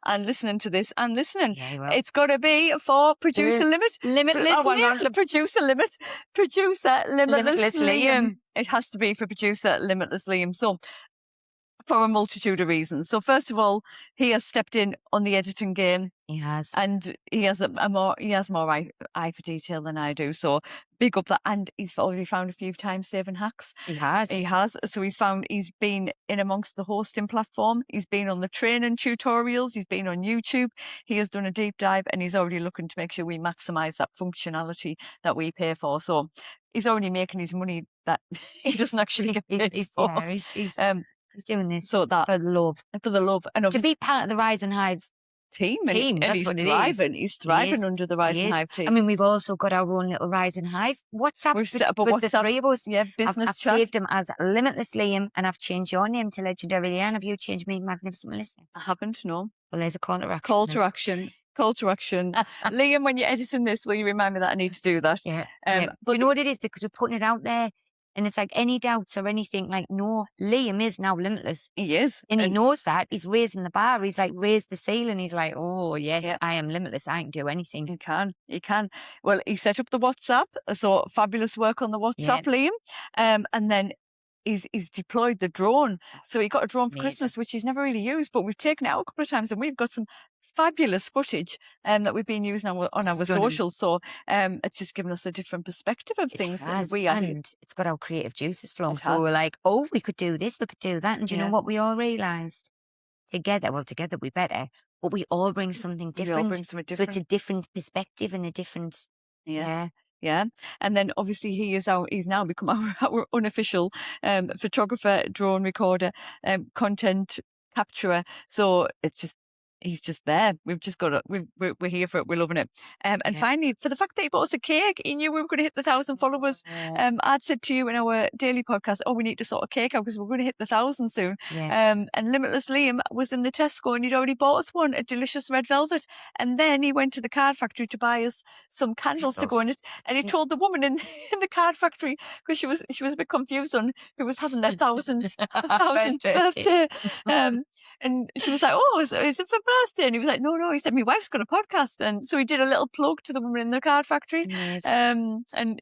and listening to this and listening. Yeah, well, It's got to be for producer limit. Limitless Oh, hang Liam. on. Producer limit. Producer Limitless Limitless Liam. Liam. It has to be for producer Limitless Liam. So, for a multitude of reasons. So, first of all, he has stepped in on the editing game. He has. And he has more eye for detail than I do. So big up that. And he's already found a few time saving hacks. He has. He has. So he's been in amongst the hosting platform. He's been on the training tutorials. He's been on YouTube. He has done a deep dive and he's already looking to make sure we maximize that functionality that we pay for. So he's already making his money that he doesn't actually get paid for. Yeah, he's doing this So that for the love. for the love and To obviously be part of the Rise and Hive team, team, and that's he's what it is. thriving. He's thriving is. under the Rise He and is. Hive team. I mean, we've also got our own little Rise and Hive WhatsApp We've set up a with the WhatsApp. 3 of us. Yeah, business I've chat. saved him as Limitless Liam, and I've changed your name to Legendary Liane. Have you changed me, Magnificent Melissa? I haven't, no. Well, there's a call to action. Call then. to action. Call to action. Liam, when you're editing this, will you remind me that I need to do that? Yeah. Um, yeah. But you know what it is? Because we're putting it out there, and it's like any doubts or anything, like, no, Liam is now limitless. He is. And he knows that. He's raising the bar. He's like raised the ceiling. He's like, oh, yes, Yeah. I am limitless. I can do anything. He can. He can. Well, he set up the WhatsApp. So fabulous work on the WhatsApp, Liam. And then he's deployed the drone. So he got a drone for Amazing. Christmas, which he's never really used, but we've taken it out a couple of times and we've got some fabulous footage that we've been using on our Stunning. socials. So it's just given us a different perspective of It things. has, We are and it's got our creative juices flowing. It So has. we're like, oh, we could do this, we could do that. And do you Yeah. know what we all realised? together. Well, together we better, but we all bring something We all different. bring something So it's a different. different perspective and a different, Yeah. Yeah. And then obviously he's now become our unofficial photographer, drone recorder, content capturer. So he's just there. We've just got it. We're here for it. We're loving it. And Yeah. finally, for the fact that he bought us a cake, he knew we were going to hit the 1,000 followers. Yeah. I'd said to you in our daily podcast, oh, we need to sort a cake out because we're going to hit the 1,000 soon. Yeah. And Limitless Liam was in the Tesco and he'd already bought us one, a delicious red velvet. And then he went to the card factory to buy us some candles to go in it. And he Yeah. told the woman in the card factory, because she was a bit confused on who was having their 1,000th birthday. And she was like, oh, is it for birthday? And he was like, no. He said, my wife's got a podcast. And so he did a little plug to the woman in the card factory. Amazing. And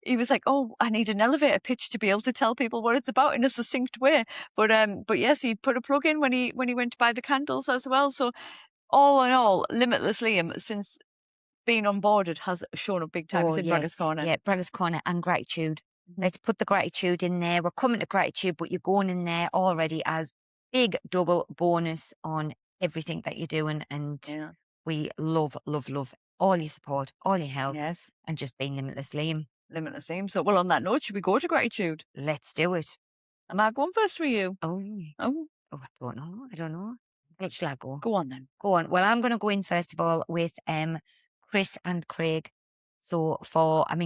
he was like, oh, I need an elevator pitch to be able to tell people what it's about in a succinct way. But yes, he put a plug in when he went to buy the candles as well. So all in all, Limitless Liam, since being onboarded, has shown up big time. Oh, It's in Braggar's yes. Corner. Yeah, Braggar's Corner and gratitude. Mhm. Let's put the gratitude in there. We're coming to gratitude, but you're going in there already as big double bonus on everything that you're doing. And Yeah. we love all your support, all your help, Yes. and just being Limitless Liam. Limitless Liam. So, well, on that note, should we go to gratitude? Let's do it. Am I going first for you? Oh, Oh, I don't know. Which shall I go? go on then. Go on. Well, I'm going to go in first of all with Chris and Craig. So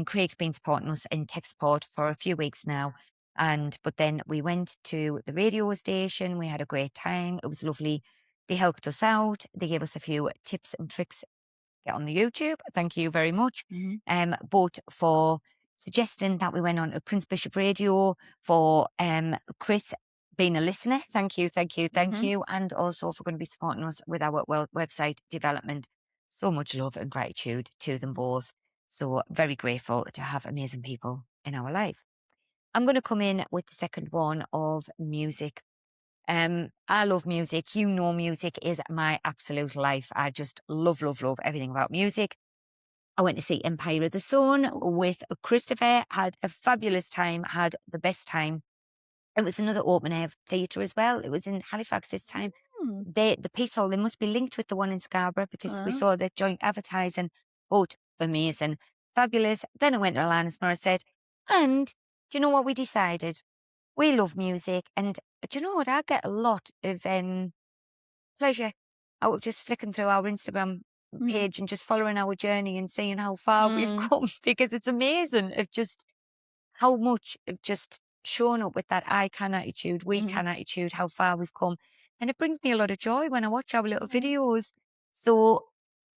Craig's been supporting us in tech support for a few weeks now. But then we went to the radio station. We had a great time. It was lovely. They helped us out. They gave us a few tips and tricks. Get on the YouTube. Thank you very much. But for suggesting that we went on to Prince Bishop Radio, for Chris being a listener, thank you. And also for going to be supporting us with our website development. So much love and gratitude to them both. So very grateful to have amazing people in our life. I'm going to come in with the second one of music. I love music. You know, music is my absolute life. I just love everything about music. I went to see Empire of the Sun with Christopher, had a fabulous time, had the best time. It was another open air theatre as well. It was in Halifax this time. The Peace Hall, they must be linked with the one in Scarborough because we saw the joint advertising. Both amazing, fabulous. Then I went to Alanis Morissette, and do you know what we decided? We love music, and do you know what? I get a lot of pleasure out of just flicking through our Instagram page and just following our journey and seeing how far we've come, because it's amazing of just how much of just showing up with that I can attitude, we can attitude, how far we've come. And it brings me a lot of joy when I watch our little videos. So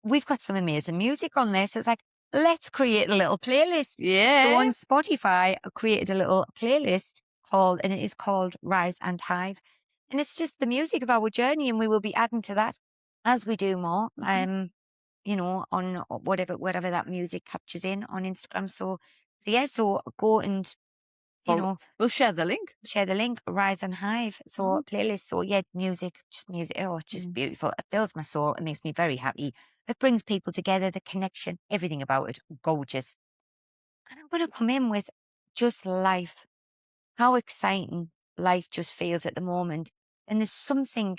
we've got some amazing music on there. So it's like, let's create a little playlist. Yeah. So on Spotify, I created a little playlist and it is called Rise and Hive. And it's just the music of our journey, and we will be adding to that as we do more. On whatever that music captures in on Instagram. So go and we'll share the link. Rise and Hive. So playlist. So yeah, music. Oh, it's just beautiful. It fills my soul. It makes me very happy. It brings people together. The connection, everything about it, gorgeous. And I'm going to come in with just life. How exciting life just feels at the moment. And there's something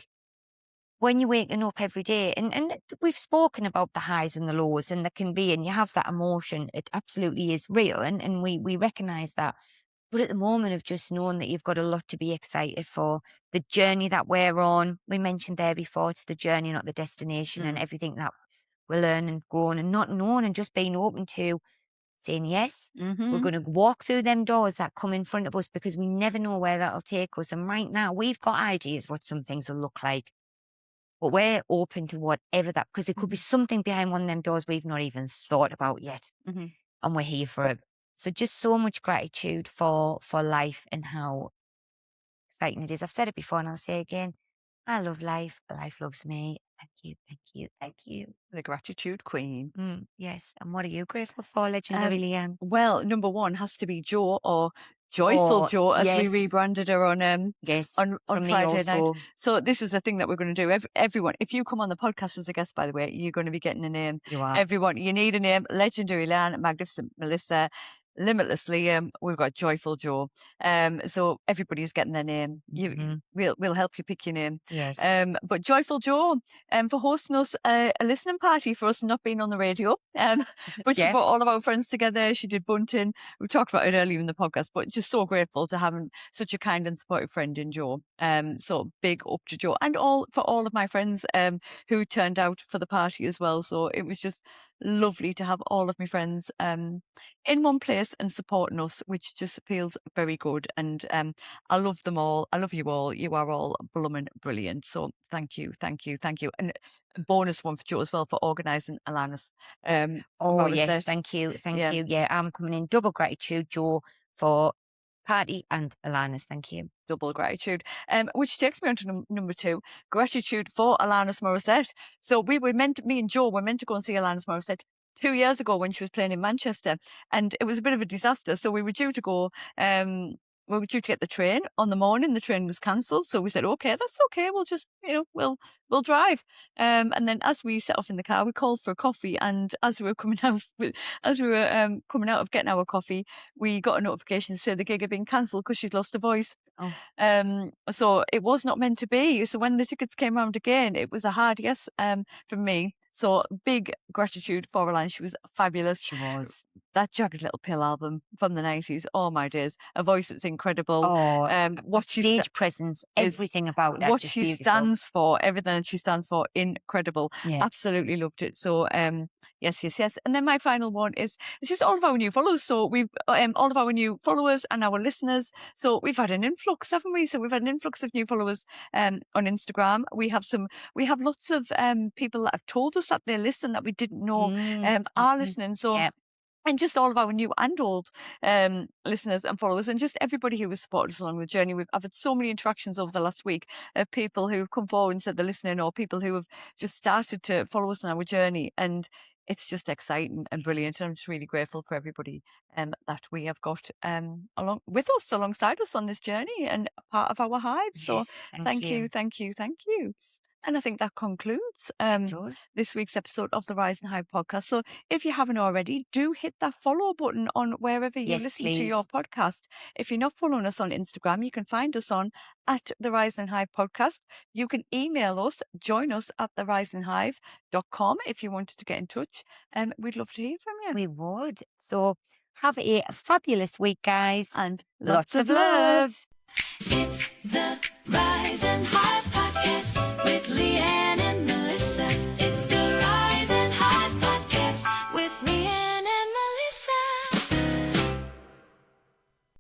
when you're waking up every day, and we've spoken about the highs and the lows, and there can be, and you have that emotion. It absolutely is real, and we recognise that. But at the moment of just knowing that you've got a lot to be excited for, the journey that we're on, we mentioned there before, it's the journey, not the destination, and everything that we're learning and growing and not knowing, and just being open to saying yes. We're going to walk through them doors that come in front of us, because we never know where that'll take us. And right now we've got ideas what some things will look like, but we're open to whatever that, because there could be something behind one of them doors we've not even thought about yet. And we're here for it. So just so much gratitude for life and how exciting it is. I've said it before and I'll say it again. I love life. Life loves me. Thank you. The gratitude queen. Yes. And what are you grateful for, legendary Liane? Well, number one has to be Jo, or Joyful Jo, as we rebranded her on on Friday night. So this is a thing that we're going to do. Everyone, if you come on the podcast as a guest, by the way, you're going to be getting a name. You are. Everyone, you need a name. Legendary Liane, Magnificent Melissa, Limitless Liam, we've got Joyful Joe. So everybody's getting their name. We'll help you pick your name. Yes. But Joyful Joe, for hosting us a listening party for us not being on the radio. But she Yeah. brought all of our friends together. She did bunting. We talked about it earlier in the podcast, but just so grateful to having such a kind and supportive friend in Joe. So big up to Joe and for all of my friends who turned out for the party as well. So it was just lovely to have all of my friends in one place and supporting us, which just feels very good. And I love them all. I love you all. You are all blooming brilliant. So thank you, thank you, thank you. And a bonus one for Joe as well for organising Alana's Oh, yes. set. Thank you. Thank Yeah. you. Yeah, I'm coming in double gratitude, Joe, for party and Alana's. Thank you. Double gratitude, which takes me on to number 2, gratitude for Alanis Morissette. So me and Joe were meant to go and see Alanis Morissette 2 years ago when she was playing in Manchester, and it was a bit of a disaster. So we were due to go, we were due to get the train on the morning. The train was cancelled, so we said, okay, that's okay. We'll just, we'll drive. And then as we set off in the car, we called for a coffee, and as we were coming out, coming out of getting our coffee, we got a notification to say the gig had been cancelled because she'd lost her voice. Oh. So it was not meant to be. So when the tickets came around again, it was a hard yes from me. So big gratitude for Liane. She was fabulous. She was. That Jagged Little Pill album from the 90s. Oh my days. A voice that's incredible. Oh, what she stage presence, everything about that. what just she beautiful. stands for, everything that she stands for, incredible. Yeah. Absolutely loved it. So yes. And then my final one is it's just all of our new followers. So we've all of our new followers and our listeners. So we've had an influx, haven't we? So we've had an influx of new followers on Instagram. We have lots of people that have told us that they listen that we didn't know are listening. So Yeah. and just all of our new and old listeners and followers, and just everybody who has supported us along the journey. I've had so many interactions over the last week of people who've come forward and said they're listening, or people who have just started to follow us on our journey. And it's just exciting and brilliant. And I'm just really grateful for everybody that we have got along with us, alongside us on this journey and a part of our hive. So Yes, thank you. And I think that concludes this week's episode of the Rise and Hive podcast. So if you haven't already, do hit that follow button on wherever you Yes, listen to your podcast. If you're not following us on Instagram, you can find us on at the Rise and Hive podcast. You can email us, join us at theriseandhive.com if you wanted to get in touch. We'd love to hear from you. we would. So have a fabulous week, guys. And Lots of love. It's the Rise and